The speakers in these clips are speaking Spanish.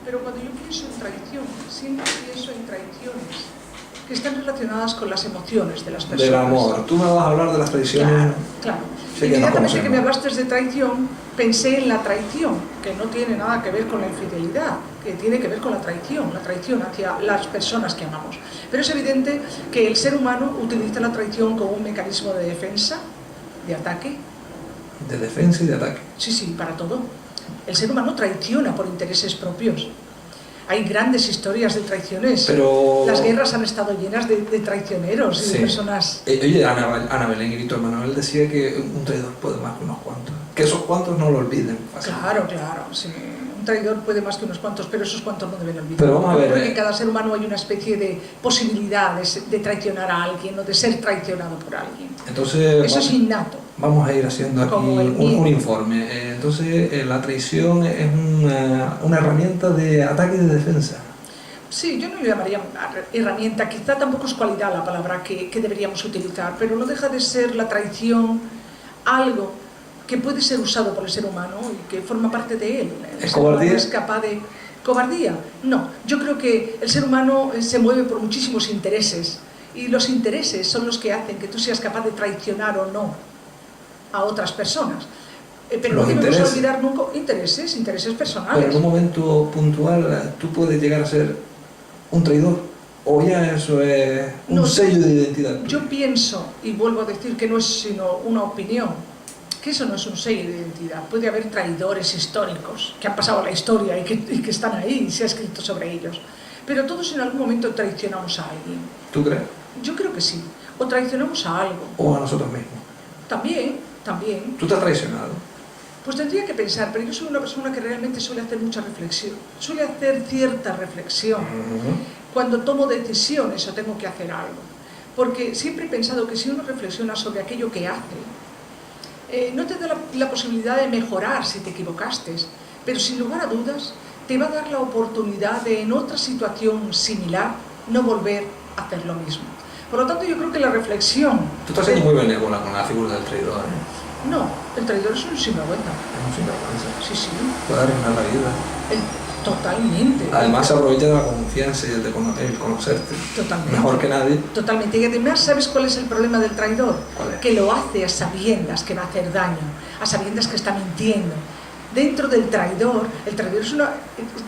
pero cuando yo pienso en traición, siempre pienso en traiciones que están relacionadas con las emociones de las personas. Del amor. Tú me vas a hablar de las traiciones. Claro, claro. Sí, Inmediatamente que me hablaste de traición, pensé en la traición, que no tiene nada que ver con la infidelidad, que tiene que ver con la traición hacia las personas que amamos. Pero es evidente que el ser humano utiliza la traición como un mecanismo de defensa, de ataque. De defensa y de ataque. Sí, sí, para todo. El ser humano traiciona por intereses propios. Hay grandes historias de traiciones. Pero... las guerras han estado llenas de traicioneros y sí. de personas... Oye, Ana Belén y Víctor Manuel decía que un traidor puede más que unos cuantos. Que esos cuantos no lo olviden. Claro, claro, sí. Un traidor puede más que unos cuantos, pero esos cuantos no deben olvidar. Pero vamos a ver... Porque en cada ser humano hay una especie de posibilidad de traicionar a alguien o de ser traicionado por alguien. Entonces, eso es innato. Vamos a ir haciendo aquí un informe. Entonces, la traición es una herramienta de ataque y de defensa. Sí, yo no lo llamaría herramienta, quizá tampoco es cualidad la palabra que deberíamos utilizar, pero no deja de ser la traición algo que puede ser usado por el ser humano y que forma parte de él. ¿Es cobardía? Es capaz de... ¿Cobardía? No, yo creo que el ser humano se mueve por muchísimos intereses y los intereses son los que hacen que tú seas capaz de traicionar o no a otras personas. Pero no debemos olvidar nunca intereses personales. Pero en un momento puntual tú puedes llegar a ser un traidor, o ya eso es un sello de identidad. Yo pienso, y vuelvo a decir que no es sino una opinión, que eso no es un sello de identidad. Puede haber traidores históricos que han pasado a la historia y que están ahí y se ha escrito sobre ellos. Pero todos en algún momento traicionamos a alguien. ¿Tú crees? Yo creo que sí. O traicionamos a algo. O a nosotros mismos. También. ¿Tú te has traicionado? Pues tendría que pensar, pero yo soy una persona que realmente suele hacer mucha reflexión. Suele hacer cierta reflexión cuando tomo decisiones o tengo que hacer algo. Porque siempre he pensado que si uno reflexiona sobre aquello que hace, no te da la posibilidad de mejorar si te equivocaste, pero sin lugar a dudas te va a dar la oportunidad de en otra situación similar no volver a hacer lo mismo. Por lo tanto, yo creo que la reflexión... Tú estás siendo muy benévola con la figura del traidor, ¿eh? No, el traidor es un sinvergüenza. Es un sinvergüenza. Sí, sí. Puede arruinar la vida. Totalmente. Además se aprovecha de la confianza y el conocerte. Totalmente. Mejor que nadie. Totalmente. Y además, ¿sabes cuál es el problema del traidor? ¿Cuál es? Que lo hace a sabiendas que va a hacer daño, a sabiendas que está mintiendo. Dentro del traidor, el traidor es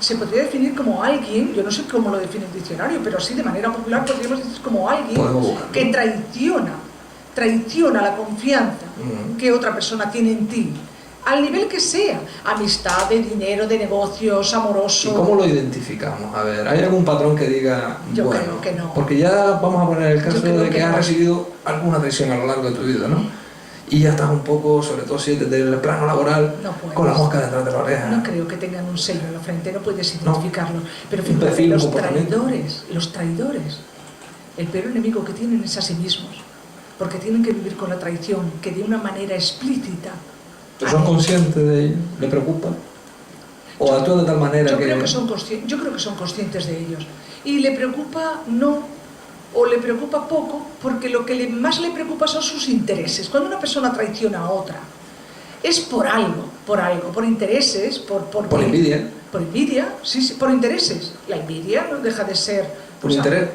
se podría definir como alguien, yo no sé cómo lo define el diccionario, pero sí de manera popular podríamos decir como alguien que traiciona la confianza que otra persona tiene en ti, al nivel que sea, amistad, de dinero, de negocios, amoroso. ¿Y cómo lo identificamos? A ver, ¿hay algún patrón que diga, yo creo que no? Porque ya vamos a poner el caso de que has recibido alguna traición a lo largo de tu vida, ¿no? Y ya estás un poco, sobre todo si desde el plano laboral, con la mosca detrás de la oreja. No creo que tengan un sello en la frente, no puedes identificarlo. Pero fíjate, los traidores, el peor enemigo que tienen es a sí mismos, porque tienen que vivir con la traición, que de una manera explícita. ¿Son conscientes de ello? ¿Le preocupa? ¿O actúan de tal manera yo creo que son conscientes de ellos. Y le preocupa no... o le preocupa poco, porque lo que más le preocupa son sus intereses. Cuando una persona traiciona a otra, es por algo, por intereses, por envidia. Por envidia, sí, por intereses. La envidia no deja de ser... ¿Por interés?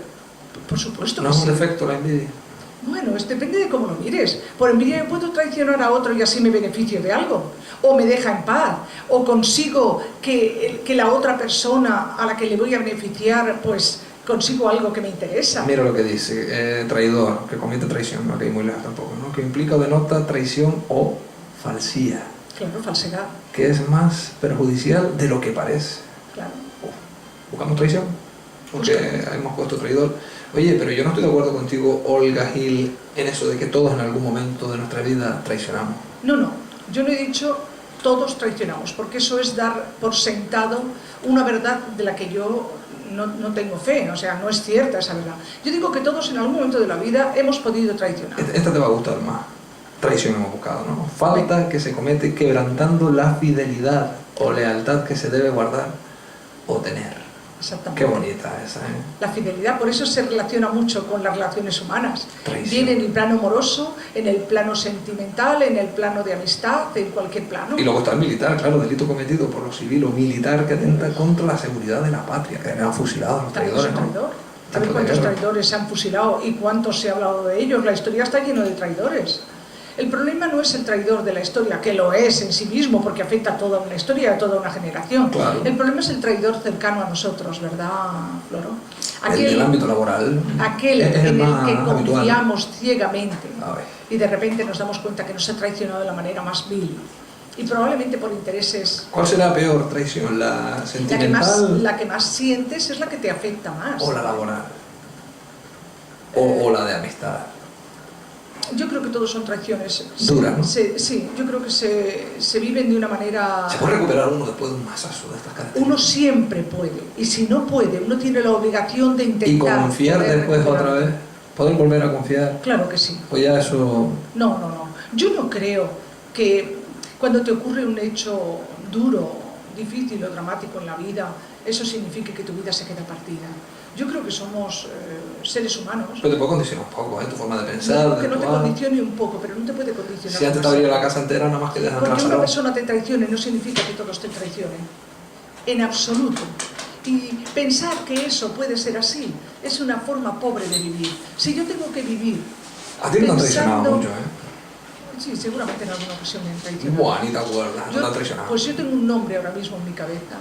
Por supuesto. ¿No es un defecto la envidia? Bueno, depende de cómo lo mires. Por envidia yo puedo traicionar a otro y así me beneficio de algo. O me deja en paz. O consigo que la otra persona a la que le voy a beneficiar, pues... consigo algo que me interesa. Mira lo que dice, traidor, que comete traición, no hay que ir muy lejos tampoco, ¿no? Que implica o denota traición o falsía. Claro, falsedad. Que es más perjudicial de lo que parece. Claro. ¿Buscamos traición? Porque hemos puesto traidor. Oye, pero yo no estoy de acuerdo contigo, Olga Gil, en eso de que todos en algún momento de nuestra vida traicionamos. No, yo no he dicho todos traicionamos, porque eso es dar por sentado una verdad de la que yo no tengo fe, o sea, no es cierta esa verdad. Yo digo que todos en algún momento de la vida hemos podido traicionar. Esta te va a gustar más. Traición hemos buscado, ¿no? Falta que se comete quebrantando la fidelidad o lealtad que se debe guardar o tener. Exactamente. Qué bonita esa, ¿eh? La fidelidad, por eso se relaciona mucho con las relaciones humanas. Traición. Viene en el plano amoroso, en el plano sentimental, en el plano de amistad, en cualquier plano. Y luego está el militar, claro, delito cometido por lo civil o militar que atenta contra la seguridad de la patria, que han fusilado a los También es traidores, un ¿no? traidor. A ver cuántos traidores se han fusilado y cuántos se ha hablado de ellos. La historia está llena de traidores. El problema no es el traidor de la historia, que lo es en sí mismo porque afecta a toda una historia, a toda una generación. Claro. El problema es el traidor cercano a nosotros, ¿verdad, Floro? El del ámbito laboral. Aquel es el en el más que habitual. confiamos ciegamente A ver. y de repente nos damos cuenta que nos ha traicionado de la manera más vil y probablemente por intereses. ¿Cuál será la peor traición? ¿La sentimental? La que más sientes es la que te afecta más. ¿O la laboral? ¿O la de amistad? Yo creo que todos son traiciones. Duras, ¿no? Sí, yo creo que se viven de una manera... ¿Se puede recuperar uno después de un masazo de estas características? Uno siempre puede, y si no puede, uno tiene la obligación de intentar... ¿Y confiar poder después recuperar. otra vez? ¿Poder volver a confiar? Claro que sí. Pues ya eso... No. Yo no creo que cuando te ocurre un hecho duro, difícil o dramático en la vida, eso signifique que tu vida se queda partida. Yo creo que somos seres humanos. Pero te puede condicionar un poco, ¿eh? Tu forma de pensar, No, que de no te actuar. condicione un poco, pero no te puede condicionar. Si antes te demasiado. abría la casa entera, nada más que dejan Porque una trasero. persona te traicione no significa que todos te traicionen. En absoluto. Y pensar que eso puede ser así es una forma pobre de vivir. Si yo tengo que vivir A ti no te han traicionado pensando- mucho, ¿eh? Sí, seguramente en alguna ocasión me han traicionado. Buah, ni te acuerdas, no te han traicionado. Pues yo tengo un nombre ahora mismo en mi cabeza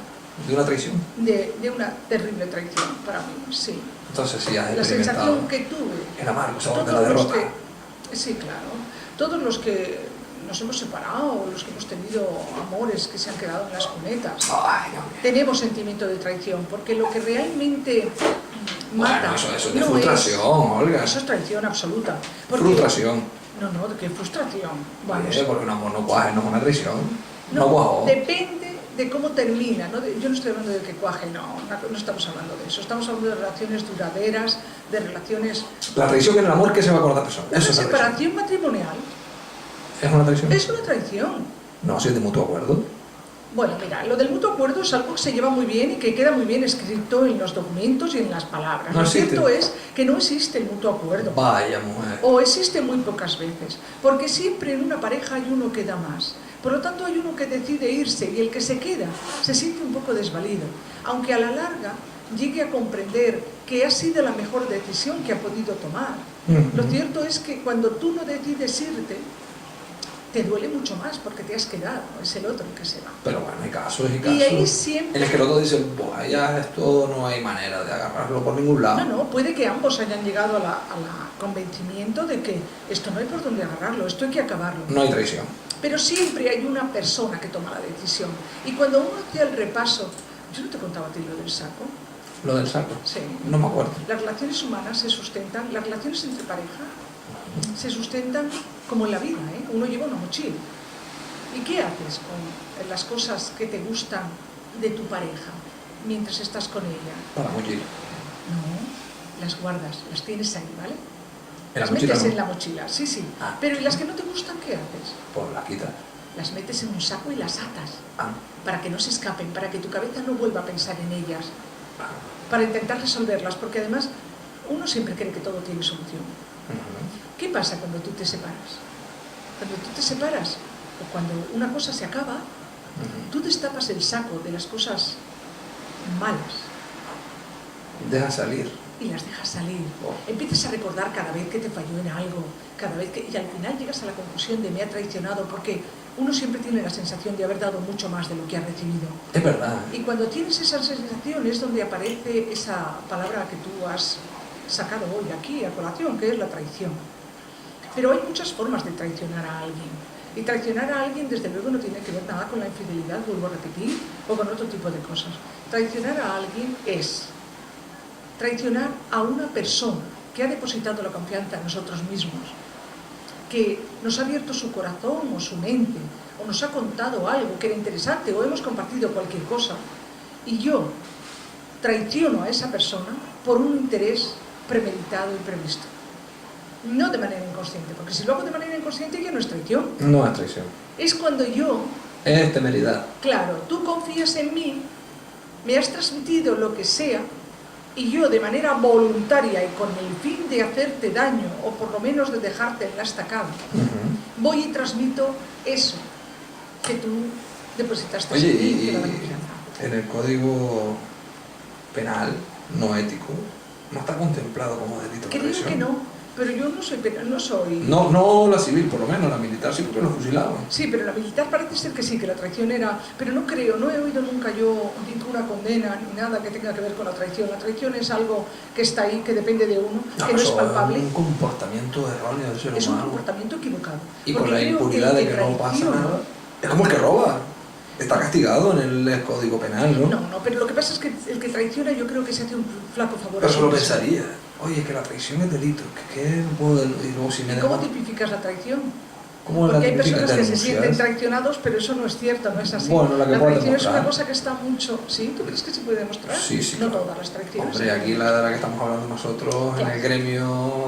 ¿De una traición? de una terrible traición para mí, sí. Entonces sí, has La experimentado sensación que tuve. el amargo sabor de la Todos los derrota. sí, claro. Todos los que nos hemos separado, los que hemos tenido amores que se han quedado en las cunetas, Ay, Dios mío. tenemos sentimiento de traición, porque lo que realmente mata Bueno, eso es de no frustración, Olga. Eso es traición absoluta. Porque- Frustración. No, qué frustración. Vamos. Oye, porque un amor no cuaje, no es una traición. No, No, cuajó. depende de cómo termina. Yo no estoy hablando de que cuaje, no estamos hablando de eso. Estamos hablando de relaciones duraderas, de relaciones... La traición que en el amor, ¿qué se va con otra persona? Una Eso es la traición. separación matrimonial ¿Es una traición? es una traición. No, si es de mutuo acuerdo. Bueno, mira, lo del mutuo acuerdo es algo que se lleva muy bien y que queda muy bien escrito en los documentos y en las palabras. No Lo existe. cierto es que no existe el mutuo acuerdo. Vaya mujer. O existe muy pocas veces, porque siempre en una pareja hay uno que da más. Por lo tanto, hay uno que decide irse y el que se queda se siente un poco desvalido, aunque a la larga llegue a comprender que ha sido la mejor decisión que ha podido tomar. Lo cierto es que cuando tú no decides irte, te duele mucho más porque te has quedado, es el otro el que se va. Pero bueno, hay casos y Y casos ahí siempre... en el que los dos dicen, buah, ya esto no hay manera de agarrarlo por ningún lado. No, puede que ambos hayan llegado a la convencimiento de que esto no hay por dónde agarrarlo, esto hay que acabarlo. No hay traición. Pero siempre hay una persona que toma la decisión. Y cuando uno hace el repaso, yo no te contaba a ti lo del saco. Lo del saco. Sí. No me acuerdo. Las relaciones humanas se sustentan, las relaciones entre pareja se sustentan como en la vida, ¿eh? Uno lleva una mochila. ¿Y qué haces con las cosas que te gustan de tu pareja mientras estás con ella? Para mochila. No, las guardas, las tienes ahí, ¿vale? ¿En la Las mochila metes no? en la mochila, sí. Ah. Pero ¿y las que no te gustan qué haces? Pues la quitas. Las metes en un saco y las atas. Ah. Para que no se escapen, para que tu cabeza no vuelva a pensar en ellas, para intentar resolverlas, porque además uno siempre cree que todo tiene solución. ¿Qué pasa cuando tú te separas? Cuando tú te separas, o cuando una cosa se acaba, tú destapas el saco de las cosas malas Deja salir. y las dejas salir. Oh. Empiezas a recordar cada vez que te falló en algo, y al final llegas a la conclusión de me ha traicionado, porque uno siempre tiene la sensación de haber dado mucho más de lo que ha recibido. Es verdad. Y cuando tienes esa sensación es donde aparece esa palabra que tú has sacado hoy aquí a colación, que es la traición. Pero hay muchas formas de traicionar a alguien. Y traicionar a alguien, desde luego, no tiene que ver nada con la infidelidad, vuelvo a repetir, o con otro tipo de cosas. Traicionar a alguien es traicionar a una persona que ha depositado la confianza en nosotros mismos, que nos ha abierto su corazón o su mente, o nos ha contado algo que era interesante, o hemos compartido cualquier cosa, y yo traiciono a esa persona por un interés premeditado y previsto. No de manera inconsciente, porque si lo hago de manera inconsciente ya no es traición. No es traición. Es cuando yo, Es temeridad. claro, tú confías en mí, me has transmitido lo que sea, y yo de manera voluntaria y con el fin de hacerte daño, o por lo menos de dejarte en la estacada, voy y transmito eso que tú depositaste en mí, que era la confianza. En el Código Penal no ético no está contemplado como delito de traición. Que no, pero yo no soy penal, no soy... No la civil, por lo menos, la militar sí, porque lo fusilaban. Sí, pero la militar parece ser que sí, que la traición era... Pero no creo, no he oído nunca yo ninguna condena ni nada que tenga que ver con la traición. La traición es algo que está ahí, que depende de uno, que no es palpable. Es un comportamiento erróneo del ser humano. Es un comportamiento equivocado. Y con la impunidad de que no pasa nada. Es como el que roba. Está castigado en el Código Penal, ¿no? No, pero lo que pasa es que el que traiciona yo creo que se hace un flaco favor. Pero eso lo pensaría. Oye, que la traición es delito, que no puedo... Y luego si me ¿Y cómo tipificas la traición? ¿Cómo Porque hay tipificas? personas que se sienten traicionados, pero eso no es cierto, no es así. Bueno, la traición es una cosa que está mucho... ¿Sí? ¿Tú crees que se puede demostrar? Sí, No claro. todas las traiciones. Hombre, aquí la de la que estamos hablando nosotros, claro, en el gremio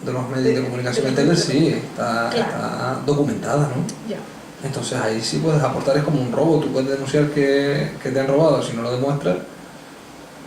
de los medios de comunicación de en tele, sí, está documentada, ¿no? Ya. Entonces ahí sí puedes aportar, es como un robo, tú puedes denunciar que te han robado, si no lo demuestras,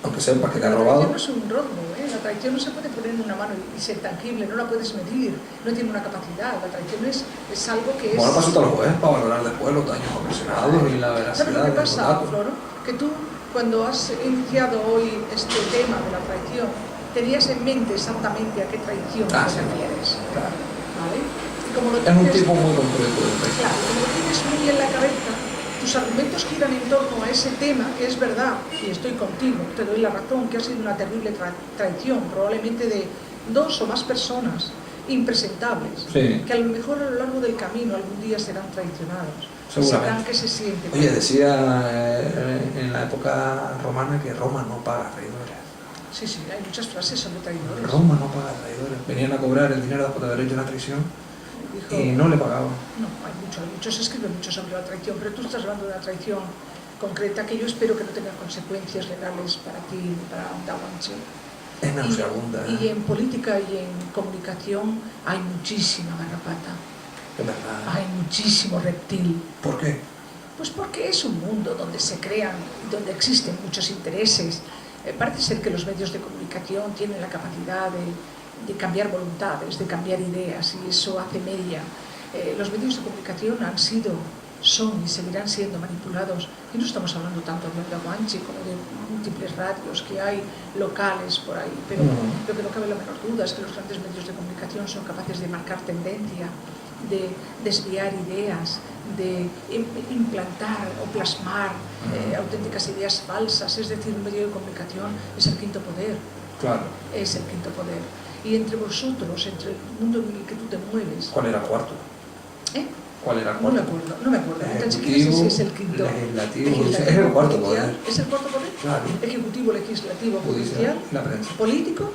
aunque sepas que te han robado. La traición no es un robo, la traición no se puede poner en una mano y ser tangible, no la puedes medir, no tiene una capacidad, la traición es algo que es... Bueno, pasa a los jueces para valorar después los daños ocasionados y la veracidad. ¿Sabes lo que pasa, Floro? Que tú, cuando has iniciado hoy este tema de la traición, tenías en mente exactamente a qué traición te refieres. Claro. ¿Vale? Como lo tienes, es un tipo muy concreto de traición. Claro, como lo tienes muy en la cabeza, tus argumentos giran en torno a ese tema, que es verdad, y estoy contigo, te doy la razón, que ha sido una terrible traición, probablemente de 2 o más personas impresentables, sí, que a lo mejor a lo largo del camino algún día serán traicionados, sabrán que se siente. Oye, decía en la época romana que Roma no paga traidores. Sí, hay muchas frases sobre traidores. Roma no paga traidores. Venían a cobrar el dinero después de haber hecho la traición. Dijo, y no le pagaban. No, hay mucho, se escribe mucho sobre la traición, pero tú estás hablando de una traición concreta que yo espero que no tenga consecuencias legales para ti, para Dawanche. Es nauseabunda. Y en política y en comunicación hay muchísima garrapata. Es verdad. Hay muchísimo reptil. ¿Por qué? Pues porque es un mundo donde se crean, donde existen muchos intereses. Parece ser que los medios de comunicación tienen la capacidad de cambiar voluntades, de cambiar ideas, y eso hace media. Los medios de comunicación son y seguirán siendo manipulados, y no estamos hablando tanto de Dawanche como de múltiples radios que hay locales por ahí, pero lo que no cabe la menor duda es que los grandes medios de comunicación son capaces de marcar tendencia, de desviar ideas, de implantar o plasmar auténticas ideas falsas. Es decir, un medio de comunicación es el quinto poder. Claro. Es el quinto poder. Y entre vosotros, entre el mundo en el que tú te mueves... ¿Cuál era el cuarto? ¿Cuál era el cuarto? No me acuerdo. Tan chiquito si es el quinto. Legislativo. Es el cuarto poder. ¿Es el cuarto poder? Claro. Ejecutivo, legislativo, judicial. La prensa. ¿Político?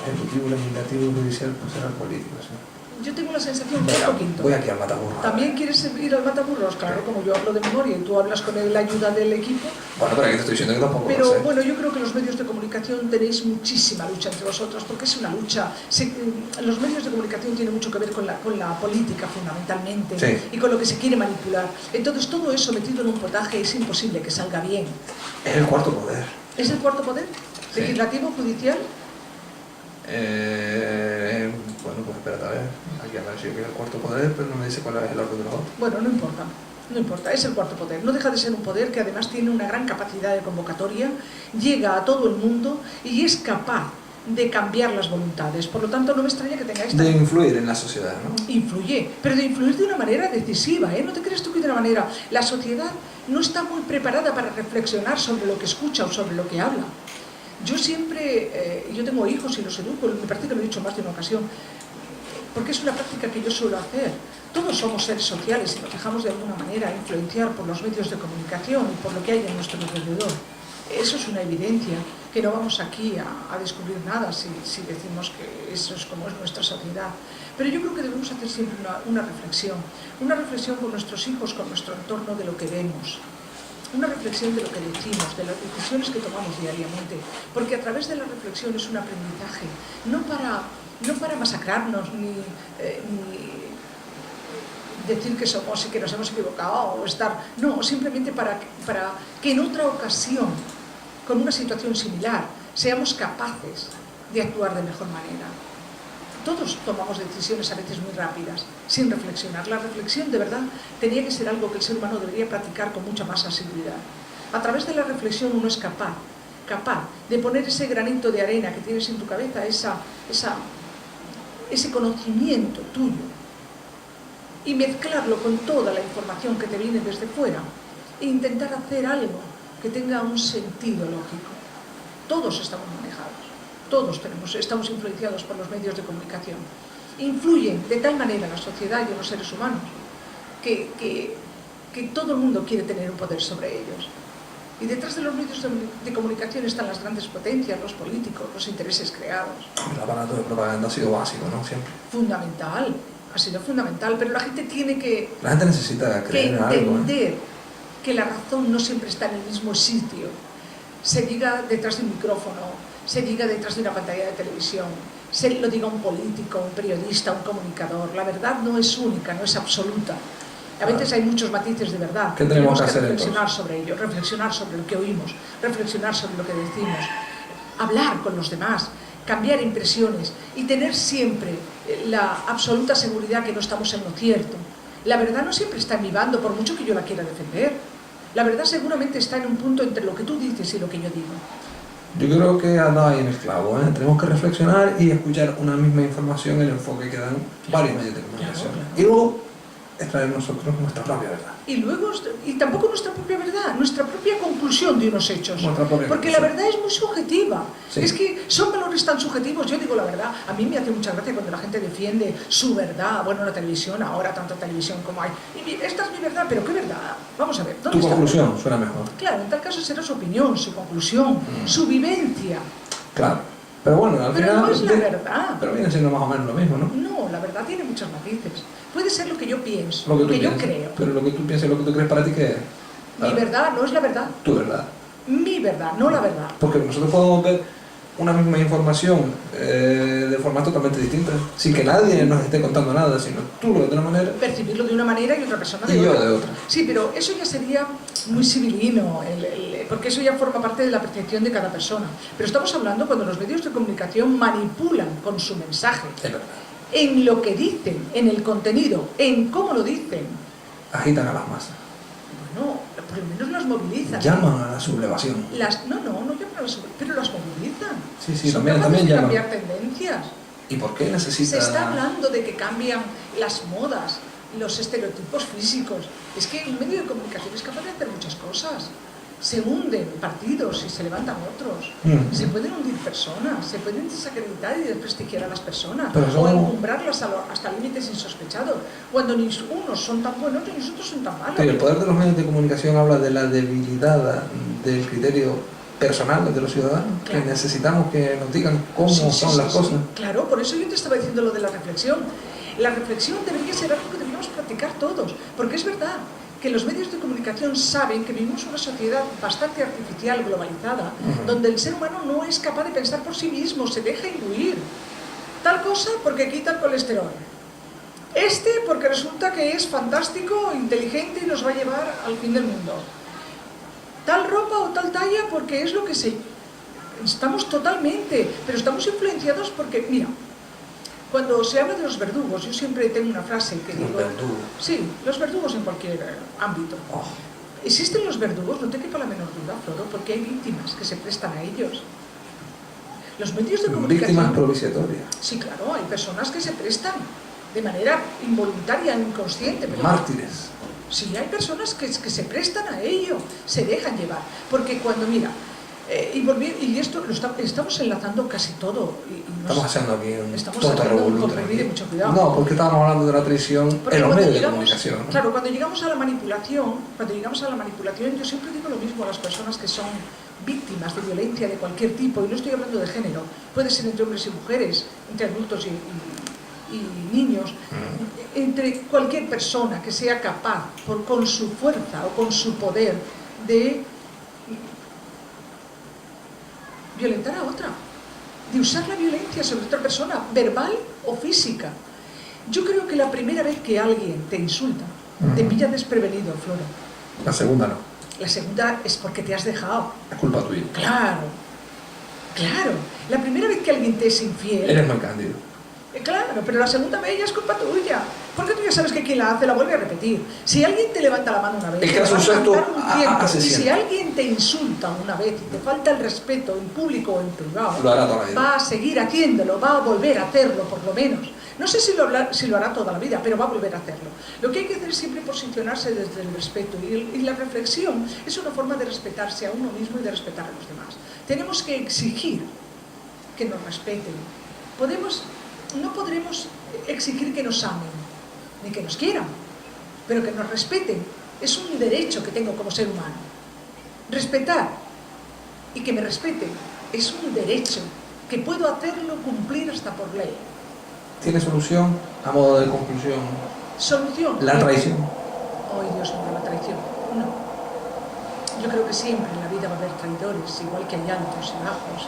Ejecutivo, legislativo, judicial, pues será político, sí. Yo tengo la sensación que es lo quinto. Voy aquí al mataburros. ¿También quieres ir al mataburros? Claro, como yo hablo de memoria y tú hablas con la ayuda del equipo. Bueno, pero aquí te estoy diciendo que tampoco pero lo sé. Bueno, yo creo que los medios de comunicación tenéis muchísima lucha entre vosotros, porque es una lucha. Los medios de comunicación tienen mucho que ver con la política fundamentalmente, sí, y con lo que se quiere manipular. Entonces todo eso metido en un potaje es imposible que salga bien. Es el cuarto poder. ¿Es el cuarto poder? Sí. ¿Legislativo, judicial? Bueno, pues espérate a ver. Aquí a ver si es el cuarto poder, pero no me dice cuál es el orden de los otros. Bueno, no importa, es el cuarto poder. No deja de ser un poder que además tiene una gran capacidad de convocatoria, llega a todo el mundo y es capaz de cambiar las voluntades. Por lo tanto, no me extraña que tengáis... De influir en la sociedad, ¿no? Influye, pero de influir de una manera decisiva, ¿eh? No te crees tú que de una manera... La sociedad no está muy preparada para reflexionar sobre lo que escucha o sobre lo que habla. Yo siempre... yo tengo hijos y los educo, me parece que lo he dicho más de una ocasión, porque es una práctica que yo suelo hacer. Todos somos seres sociales y nos dejamos de alguna manera influenciar por los medios de comunicación y por lo que hay en nuestro alrededor. Eso es una evidencia, que no vamos aquí a descubrir nada si decimos que eso es como es nuestra sociedad. Pero yo creo que debemos hacer siempre una reflexión con nuestros hijos, con nuestro entorno, de lo que vemos. Una reflexión de lo que decimos, de las decisiones que tomamos diariamente, porque a través de la reflexión es un aprendizaje, no para masacrarnos ni decir que somos y que nos hemos equivocado o estar... No, simplemente para que en otra ocasión, con una situación similar, seamos capaces de actuar de mejor manera. Todos tomamos decisiones a veces muy rápidas, sin reflexionar. La reflexión, de verdad, tenía que ser algo que el ser humano debería practicar con mucha más asiduidad. A través de la reflexión uno es capaz de poner ese granito de arena que tienes en tu cabeza, ese conocimiento tuyo, y mezclarlo con toda la información que te viene desde fuera e intentar hacer algo que tenga un sentido lógico. Todos estamos manejados, todos estamos influenciados por los medios de comunicación. Influyen de tal manera en la sociedad y en los seres humanos que todo el mundo quiere tener un poder sobre ellos. Y detrás de los medios de comunicación están las grandes potencias, los políticos, los intereses creados. El aparato de propaganda ha sido básico, ¿no? Siempre. Fundamental, ha sido fundamental, pero la gente tiene que... La gente necesita creer en algo. Entender que la razón no siempre está en el mismo sitio. Se diga detrás de un micrófono, se diga detrás de una pantalla de televisión, se lo diga un político, un periodista, un comunicador. La verdad no es única, no es absoluta. A veces hay muchos matices de verdad. ¿Qué tenemos que hacer reflexionar sobre ello, reflexionar sobre lo que oímos, reflexionar sobre lo que decimos, hablar con los demás, cambiar impresiones y tener siempre la absoluta seguridad que no estamos en lo cierto. La verdad no siempre está en mi bando, por mucho que yo la quiera defender. La verdad seguramente está en un punto entre lo que tú dices y lo que yo digo. Yo creo que ha dado ahí en el clavo, ¿eh? Tenemos que reflexionar y escuchar una misma información, el enfoque que dan varios medios de comunicación. Claro. Y luego extraer nosotros nuestra propia verdad. Y tampoco nuestra propia verdad, nuestra propia conclusión de unos hechos. Porque la verdad es muy subjetiva. Sí. Es que son valores tan subjetivos. Yo digo la verdad, a mí me hace mucha gracia cuando la gente defiende su verdad. Bueno, la televisión, ahora tanta televisión como hay. Y esta es mi verdad, pero ¿qué verdad? Vamos a ver, ¿dónde tu está conclusión suena mejor. Claro, en tal caso será su opinión, su conclusión, su vivencia. Claro. Pero bueno, al final... no es la verdad. Pero viene siendo más o menos lo mismo, ¿no? No, la verdad tiene muchos matices. Puede ser lo que yo pienso, lo que yo creo. Pero lo que tú piensas, lo que tú crees para ti, ¿qué es? Mi verdad no es la verdad. Tu verdad. Mi verdad, no la verdad. Porque nosotros podemos ver una misma información de forma totalmente distinta, sin que nadie nos esté contando nada, sino tú lo ves de una manera... Percibirlo de una manera y otra persona de otra. Y yo de otra. Sí, pero eso ya sería muy civilino, porque eso ya forma parte de la percepción de cada persona. Pero estamos hablando cuando los medios de comunicación manipulan con su mensaje. Es verdad. En lo que dicen, en el contenido, en cómo lo dicen. Agitan a las masas. Bueno, por lo menos las movilizan. Llaman a la sublevación. No llaman a la sublevación, pero las movilizan. Sí, son también capaces de llaman. Cambiar tendencias. ¿Y por qué necesita...? Se está hablando de que cambian las modas, los estereotipos físicos. Es que un medio de comunicación es capaz de hacer muchas cosas. Se hunden partidos y se levantan otros. Se pueden hundir personas, se pueden desacreditar y desprestigiar a las personas, o encumbrarlas hasta límites insospechados, cuando ni unos son tan buenos ni los otros son tan malos. Pero el poder de los medios de comunicación habla de la debilidad del criterio personal de los ciudadanos, claro. Que necesitamos que nos digan cómo son las cosas. Claro, por eso yo te estaba diciendo lo de la reflexión. La reflexión debería ser algo que deberíamos practicar todos, porque es verdad que los medios de comunicación saben que vivimos una sociedad bastante artificial, globalizada, donde el ser humano no es capaz de pensar por sí mismo, se deja imbuir. Tal cosa porque quita el colesterol. Porque resulta que es fantástico, inteligente y nos va a llevar al fin del mundo. Tal ropa o tal talla porque es lo que se... Estamos totalmente, pero estamos influenciados porque, mira, cuando se habla de los verdugos, yo siempre tengo una frase que digo... ¿Los verdugos? Sí, los verdugos en cualquier ámbito. Oh. ¿Existen los verdugos? No te quepa la menor duda, Floro, porque hay víctimas que se prestan a ellos. Los medios de comunicación... Víctimas propiciatorias. Sí, claro, hay personas que se prestan de manera involuntaria, inconsciente. Pero mártires. Sí, hay personas que se prestan a ello, se dejan llevar. Porque cuando, mira... y esto lo estamos enlazando casi todo. Estamos haciendo aquí un de mucho cuidado. No, porque estábamos hablando de la traición en los medios de comunicación. Claro, cuando llegamos a la manipulación, yo siempre digo lo mismo a las personas que son víctimas de violencia de cualquier tipo, y no estoy hablando de género, puede ser entre hombres y mujeres, entre adultos y niños, entre cualquier persona que sea capaz, con su fuerza o con su poder, de violentar a otra, de usar la violencia sobre otra persona, verbal o física. Yo creo que la primera vez que alguien te insulta, te pilla desprevenido, Flora. La segunda no. La segunda es porque te has dejado. Es culpa tuya. Claro, claro. La primera vez que alguien te es infiel... Eres muy cándido. Claro, pero la segunda vez ya es culpa tuya. Porque tú ya sabes que quien la hace la vuelve a repetir. Si alguien te levanta la mano una vez, Es que te va a suceso levantar un tiempo, hace y si siempre. alguien te insulta una vez y te falta el respeto en público o en privado, Lo hará toda la vida. va a seguir haciéndolo, va a volver a hacerlo por lo menos. No sé si lo hará toda la vida, pero va a volver a hacerlo. Lo que hay que hacer es siempre posicionarse desde el respeto, y la reflexión es una forma de respetarse a uno mismo y de respetar a los demás. Tenemos que exigir que nos respeten. No podremos exigir que nos amen, ni que nos quieran, pero que nos respeten. Es un derecho que tengo como ser humano. Respetar y que me respeten es un derecho que puedo hacerlo cumplir hasta por ley. ¿Tiene solución a modo de conclusión? Solución. La traición. Ay, Dios mío, la traición. No. Yo creo que siempre en la vida va a haber traidores, igual que hay altos y bajos.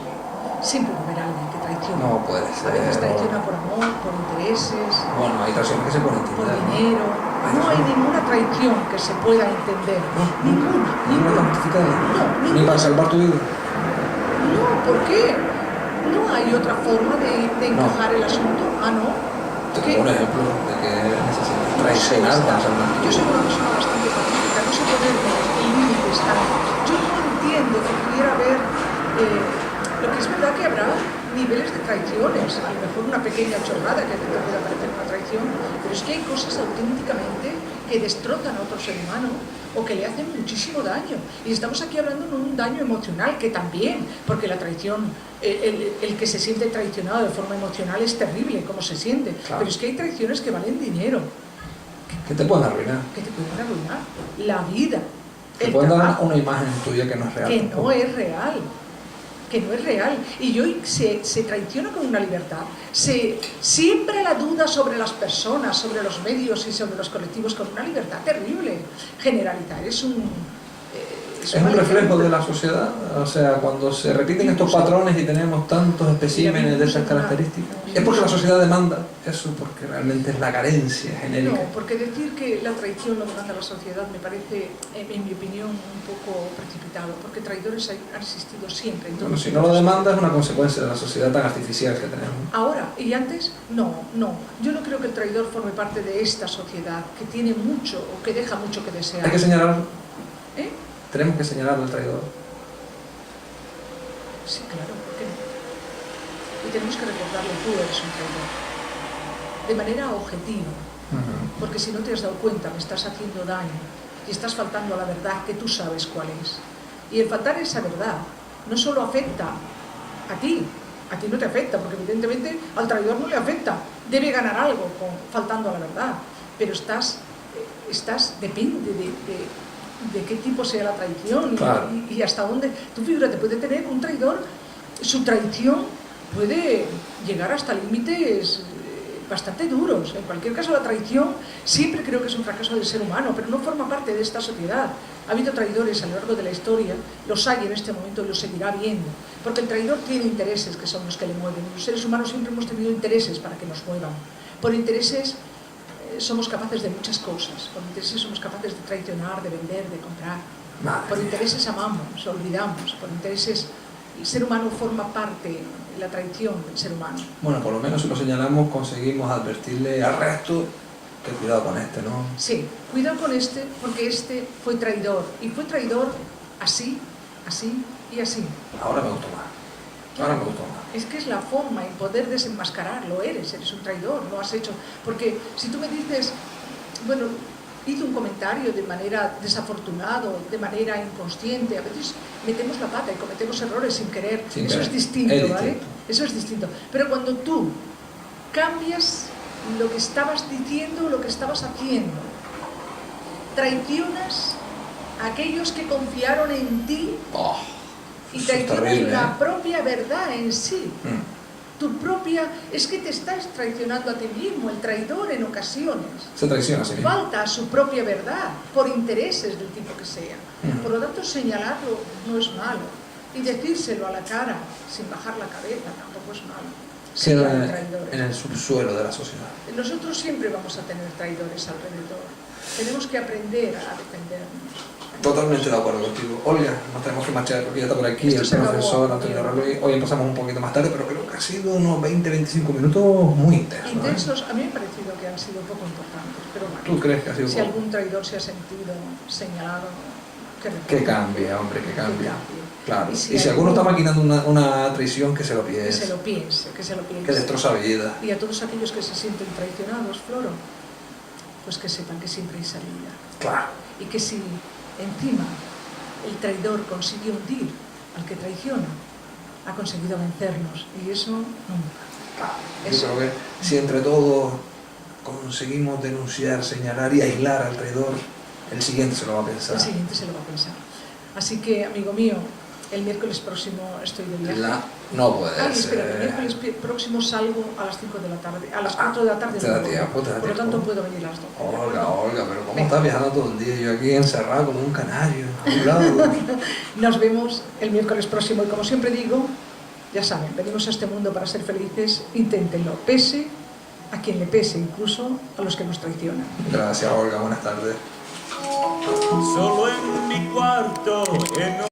Siempre va a haber alguien que traiciona. No puede ser. A veces traiciona por amor, por intereses, Bueno, hay traiciones que se pueden por entender. dinero. No hay ninguna traición que se pueda entender. Ninguna. Ninguna tan justificada. No, Ni ninguna. para salvar tu vida. No, ¿por qué? No hay otra forma de encajar el asunto. Ah, ¿no? Te ¿Qué? pongo un ejemplo de que necesitas traicionar para salvar tu Yo soy vida. una persona bastante pacífica, no sé ponerme límites tan... Yo no entiendo que pudiera haber... lo que es verdad que habrá niveles de traiciones, a lo mejor una pequeña chorrada que te pueda parecer una traición, pero es que hay cosas auténticamente que destrozan a otro ser humano o que le hacen muchísimo daño. Y estamos aquí hablando de un daño emocional, que también, porque la traición, el que se siente traicionado de forma emocional es terrible, como se siente. Claro. Pero es que hay traiciones que valen dinero, Que te pueden arruinar. que te pueden arruinar la vida, Te el pueden dar trabajo, una imagen tuya que no es real. que tampoco. no es real. Que no es real. Y hoy se traiciona con una libertad, se siembra la duda sobre las personas, sobre los medios y sobre los colectivos con una libertad terrible. Generalizar es un reflejo de la sociedad. O sea, cuando se repiten estos patrones y tenemos tantos especímenes de esas características, es porque la sociedad demanda eso, porque realmente es la carencia genérica. No, porque decir que la traición lo demanda la sociedad me parece, en mi opinión, un poco precipitado, porque traidores han existido siempre. Bueno, si no lo demanda es una consecuencia de la sociedad tan artificial que tenemos. Ahora, y antes, no. Yo no creo que el traidor forme parte de esta sociedad, que tiene mucho, o que deja mucho que desear. Hay que señalarlo. ¿Eh? Tenemos que señalar al traidor. Sí, claro, ¿por qué no? Y tenemos que recordarle, tú eres un traidor. De manera objetiva. Porque si no te has dado cuenta, me estás haciendo daño y estás faltando a la verdad que tú sabes cuál es. Y el faltar a esa verdad no solo afecta a ti no te afecta, porque evidentemente al traidor no le afecta, debe ganar algo faltando a la verdad, pero depende de qué tipo sea la traición Claro. y hasta dónde. Tú figúrate, puede tener un traidor, su traición puede llegar hasta límites bastante duros. En cualquier caso, la traición siempre creo que es un fracaso del ser humano, pero no forma parte de esta sociedad. Ha habido traidores a lo largo de la historia, los hay en este momento y los seguirá habiendo, porque el traidor tiene intereses que son los que le mueven. Los seres humanos siempre hemos tenido intereses para que nos muevan. Por intereses somos capaces de muchas cosas, por intereses somos capaces de traicionar, de vender, de comprar. Por intereses amamos, olvidamos, por intereses el ser humano forma parte, la traición del ser humano. Bueno, por lo menos si lo señalamos conseguimos advertirle al resto que cuidado con este, ¿no? Sí, cuidado con este, porque este fue traidor, y fue traidor así, así y así. Ahora me gustó más. Ahora me gustó más. Es que es la forma en poder desenmascarar, lo eres un traidor, lo has hecho. Porque si tú me dices, bueno, hizo un comentario de manera desafortunada, de manera inconsciente, a veces metemos la pata y cometemos errores sin querer. Eso es distinto, ¿vale? Eso es distinto. Pero cuando tú cambias lo que estabas diciendo, lo que estabas haciendo, traicionas a aquellos que confiaron en ti y traicionas la propia verdad en sí. Tu propia... Es que te estás traicionando a ti mismo, el traidor en ocasiones. Se traiciona a sí mismo. Falta a su propia verdad, por intereses del tipo que sea. Por lo tanto, señalarlo no es malo. Y decírselo a la cara, sin bajar la cabeza, tampoco es malo. queda hay traidores. en el subsuelo de la sociedad. Nosotros siempre vamos a tener traidores alrededor. Tenemos que aprender a defendernos. Totalmente de acuerdo contigo. Olga, nos tenemos que marchar porque ya está por aquí Esto el se acabó, profesor Antonio Rolui. Hoy empezamos un poquito más tarde, pero creo que ha sido unos 20-25 minutos muy intensos. Intensos, a mí me ha parecido que han sido poco importantes, pero bueno. ¿Tú crees que ha sido Si poco? algún traidor se ha sentido señalado, Que cambie, hombre, que cambie. Claro. Y Y si alguno está maquinando una traición, que se lo que se piense. lo piense, que se lo piense. Que destroza vida. Y a todos aquellos que se sienten traicionados, Floro, pues que sepan que siempre hay salida. Claro. Y que si encima el traidor consigue hundir al que traiciona, ha conseguido vencernos. Y eso nunca. Claro. Yo Eso. creo que si entre todos conseguimos denunciar, señalar y aislar al traidor, el siguiente se lo va a pensar. El siguiente se lo va a pensar. Así que, amigo mío, el miércoles próximo estoy de viaje. No puede Ay, ser. espera, el miércoles próximo salgo a las 5 de la tarde. A las 4 de la tarde te da no tiempo, te da Por lo tiempo. tanto, puedo venir a las 12. Olga, pero ¿cómo Venga. estás viajando todo el día? Yo aquí encerrado como un canario, a un lado. Nos vemos el miércoles próximo y como siempre digo, ya saben, venimos a este mundo para ser felices, inténtenlo, pese a quien le pese, incluso a los que nos traicionan. Gracias, Olga, buenas tardes. Solo en mi cuarto,